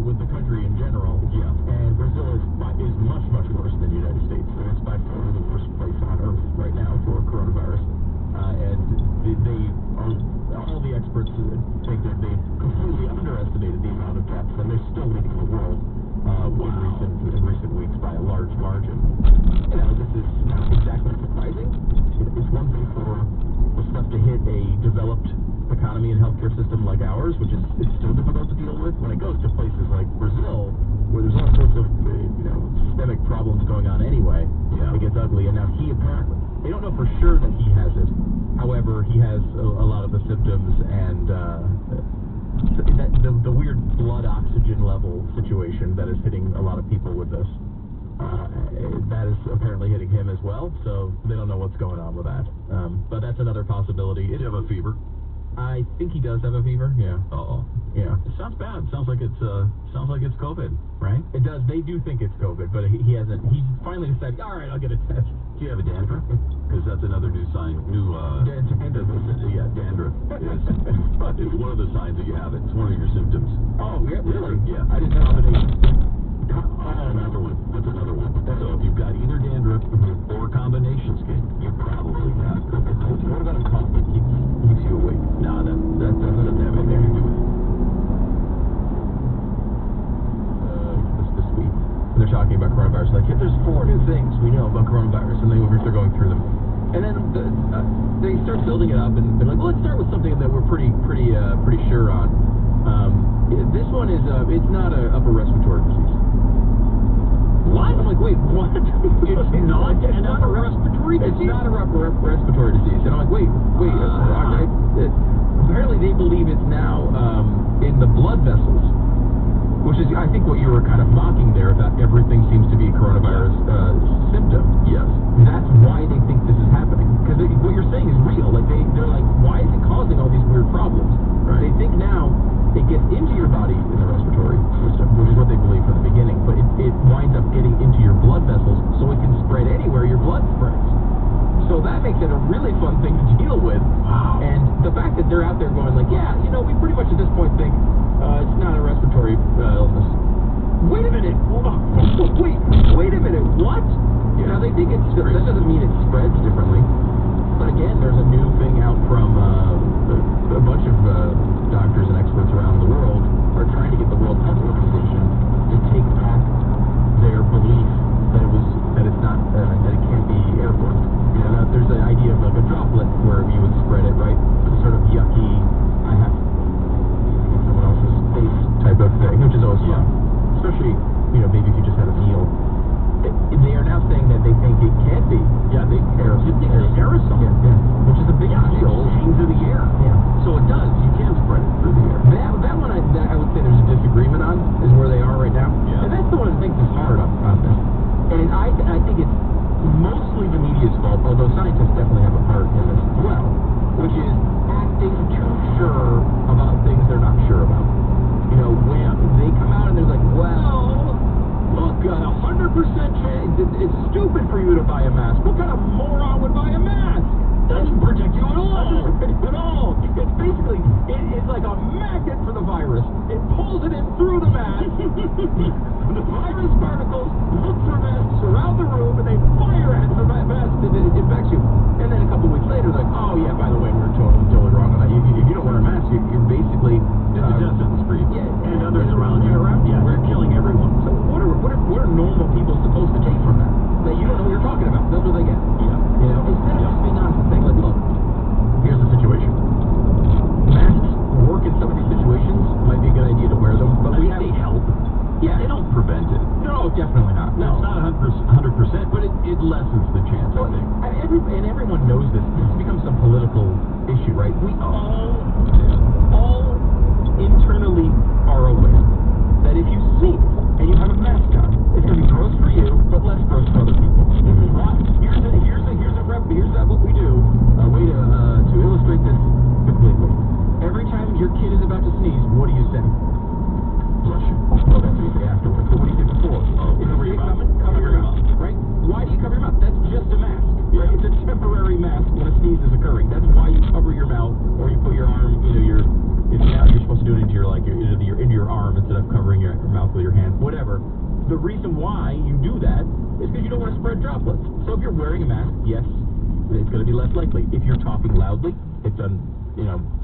with the country in general. Yeah. And Brazil is much, much worse than the United States. And it's by far the worst place on earth right now for coronavirus. And all the experts think that they've completely underestimated the amount of deaths, and they're still leading the world in recent weeks by a large margin. You know, this is not exactly surprising. It's one thing for the stuff to hit a developed economy and healthcare system like ours, which is it's still difficult to deal with. When it goes to places like Brazil, where there's all sorts of systemic problems going on anyway, it gets ugly. And now they don't know for sure that he has it. However, he has a lot of the symptoms, and the weird blood oxygen level situation that is hitting a lot of people with this, that is apparently hitting him as well, so they don't know what's going on with that. But that's another possibility. Did he have a fever? I think he does have a fever, yeah. Uh-oh. Yeah. It sounds bad. Sounds like it's COVID, right? It does. They do think it's COVID, but he hasn't. He's finally decided, all right, I'll get a test. Do you have a dandruff? Because that's another new sign. Dandruff. Yeah, dandruff is one of the signs that you have it. It's one of your symptoms. Oh, yeah, really? Yeah. I didn't know. Another one. That's another one. So if you've got either dandruff or combination skin, you probably got COVID. What about a cough that keeps you awake? No, that doesn't have anything to do with it. This week, and they're talking about coronavirus. Like, there's 4 new things we know about coronavirus, and they're going through them. And then they start building it up, and they're like, well, let's start with something that we're pretty sure on. This one is it's not an upper respiratory disease. What? I'm like, wait, what? It's not an upper respiratory disease? It's not a upper respiratory disease. And I'm like, wait. Apparently they believe it's now in the blood vessels, which is, I think, what you were kind of mocking there, that everything seems to be a coronavirus symptom. Yes. That's why they think this is happening. Because what you're saying is real. Like, they're like, why is it causing all these weird problems? Right. They think now it gets into your body in the respiratory system, which is what they believe from the beginning, but it winds up getting into your blood vessels, so it can spread anywhere your blood spreads. So that makes it a really fun thing to deal with. Wow. And the fact that they're out there going like, yeah, we pretty much at this point think it's not a respiratory illness. Wait a minute. Wait a minute. What? Yeah. Now they think that doesn't mean it spreads differently. But again, there's a new thing out from a bunch of doctors and experts around the world are trying to get the World Health Organization to take back their belief that it's not that it can't be airborne. There's the idea of like a droplet where you would spread it, right? It's sort of yucky, I have someone else's face type of thing, which is always fun. Especially, maybe if you just had a meal. They are now saying that they think it can be. Yeah, aerosol. You think it's aerosol? Yeah. Which is a big deal. It hangs in the air. Yeah. So it does. You can spread it through the air. That one I would say there's a disagreement on, is where they are right now. Yeah. And that's the one that thinks is hard on this. And I think it's mostly the media's fault, although scientists definitely have a part in this as well, which is acting too sure about things they're not sure about. When they come out and they're like, well, look, 100% chance, it's stupid for you to buy a mask. What kind of moron would buy a mask? Doesn't protect you at all. Doesn't protect you at all. It's basically, it's like a magnet for the virus. It pulls it in through the mask. The virus particles look for masks around the room, and they fire at the mask that it infects you. And then a couple weeks later, they're like, oh yeah, by the way, we were totally wrong on that. If you don't wear a mask, you're basically It's a death sentence for you. Yeah, and others around you. Yeah. We're killing everyone. So what are normal people supposed to take from that? That you don't know what you're talking about. That's what they get. Yeah. Instead of just being honest and saying, like, look, here's the situation. Masks work in some of these situations. Might be a good idea to wear them, but they help. Yeah. They don't prevent it. No, definitely not. No, it's not 100%, but it lessens the chance, I think. And everyone knows this. This has become some political issue, right? We all internally are aware that if you sneeze and you have a mask on, it's going to be gross for you, but less gross for other people. Here's what we do. A way to illustrate this completely. Every time your kid is about to sneeze, what do you say? Bless you. Well, that's what you say afterwards. But what do you say before? Oh, if you see it coming, cover your mouth. Right? Why do you cover your mouth? That's just a mask. Right? It's a temporary the reason why you do that is because you don't want to spread droplets. So if you're wearing a mask, yes, it's going to be less likely. If you're talking loudly, they've done,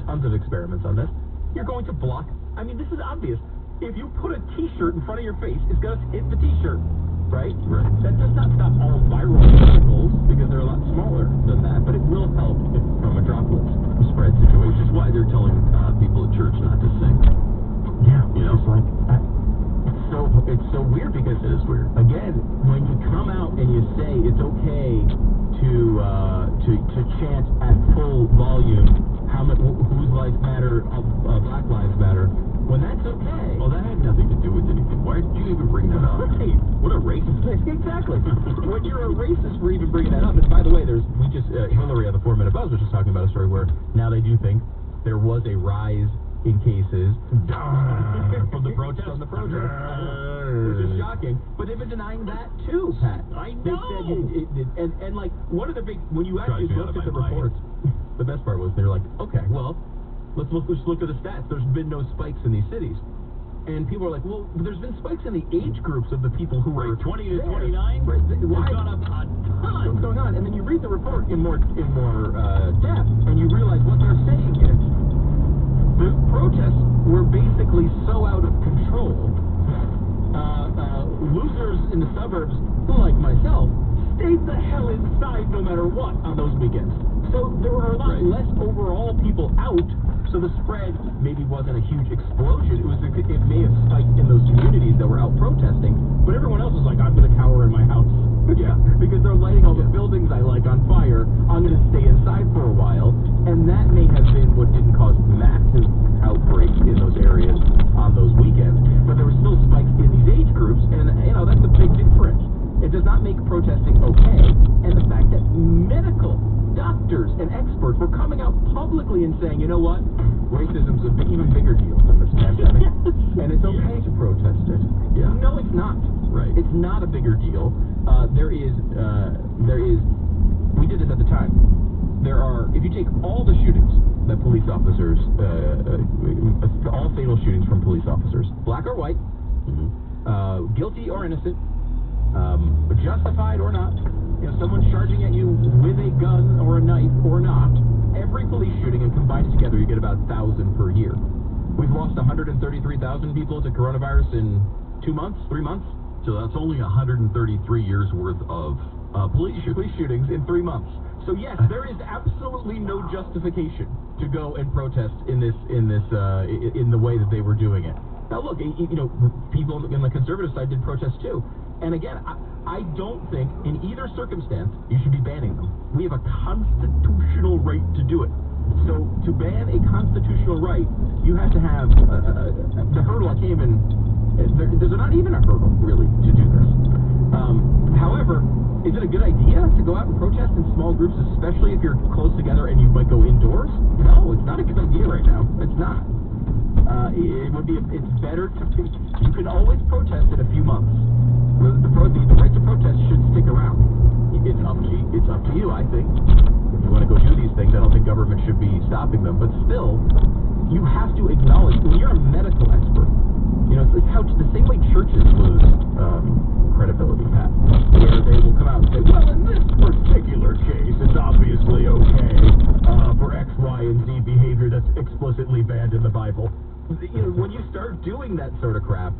tons of experiments on this, you're going to block. I mean, this is obvious. If you put a T-shirt in front of your face, it's going to hit the T-shirt, right? Right. That does not stop all viral particles because they're a lot smaller than that, but it will help from a droplet spread situation. Which is why they're telling people at church not to sing. Yeah, It's like it's so weird because it is weird. Again, when you come out and you say it's okay to chant at full volume, whose lives matter, Black Lives Matter. When that's okay. Well, that had nothing to do with anything. Why did you even bring that up? Right. What a racist. Exactly. When you're a racist for even bringing that up. And by the way, Hillary on the 4 Minute Buzz was just talking about a story where now they do think there was a rise in cases from the protest. Which is shocking. But they've been denying that too, Pat. I know. They said and like one of the big when you actually looked at the reports, the best part was they're like, okay, well, let's just look at the stats. There's been no spikes in these cities. And people are like, well, there's been spikes in the age groups of the people who were 20 to there. 29. Right. Why? It's gone up a ton. What's going on? And then you read the report in more depth, and you realize what they're saying is the protests were basically so out of control that losers in the suburbs, like myself, stayed the hell inside no matter what on those weekends. So there were a lot less overall people out. So the spread maybe wasn't a huge explosion. It may have spiked in those communities that were out protesting, but everyone else was like, I'm going to cower in my house. Yeah, because they're lighting all the buildings I like on fire. I'm going to stay inside for a while, and that may have been what didn't cause massive outbreaks in those areas on those weekends. But there were still spikes in these age groups, and that's a big difference. It does not make protesting okay, and the fact that medical doctors and experts were coming out publicly and saying, you know what, racism's an even bigger deal than this pandemic, and it's okay to protest it. Yeah. No, it's not. Right. It's not a bigger deal. We did this at the time. If you take all the shootings that police officers, all fatal shootings from police officers, black or white, guilty or innocent, justified or not, someone charging at you with a gun or a knife or not, every police shooting and combined together, you get about 1,000 per year. We've lost 133,000 people to coronavirus in 2 months, 3 months. So that's only 133 years worth of police shootings in 3 months. So yes, there is absolutely no justification to go and protest in the way that they were doing it. Now look, people on the conservative side did protest too. And again, I don't think in either circumstance you should be banning them. We have a constitutional right to do it. So to ban a constitutional right, you have to have the hurdle. I can't even. There's not even a hurdle really to do this. However, is it a good idea to go out and protest in small groups, especially if you're close together and you might go indoors? No, it's not a good idea right now. It's not. It's better to. You can always protest in a few months. The right to protest should stick around. It's up to you, I think. If you want to go do these things, I don't think government should be stopping them. But still, you have to acknowledge when you're a medical expert. It's how the same way churches lose credibility, Pat, where they will come out and say, well, in this particular case, it's obviously okay for X, Y, and Z behavior that's explicitly banned in the Bible. When you start doing that sort of crap,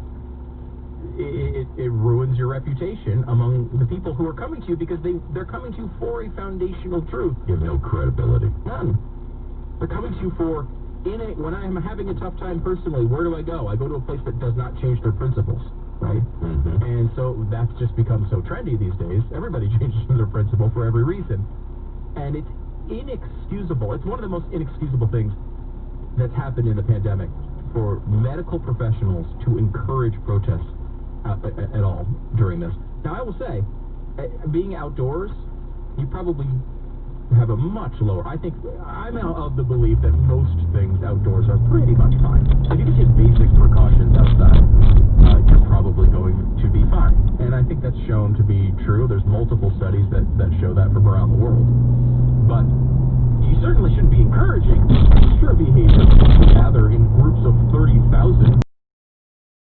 it ruins your reputation among the people who are coming to you because they're coming to you for a foundational truth. You have no credibility. None. They're coming to you for, when I'm having a tough time personally, where do I go? I go to a place that does not change their principles, right? Mm-hmm. And so that's just become so trendy these days. Everybody changes their principle for every reason. And it's inexcusable. It's one of the most inexcusable things that's happened in the pandemic for medical professionals to encourage protests at all during this. Now, I will say, being outdoors, you probably have a much lower. I think I'm of the belief that most things outdoors are pretty much fine. If you can take basic precautions outside.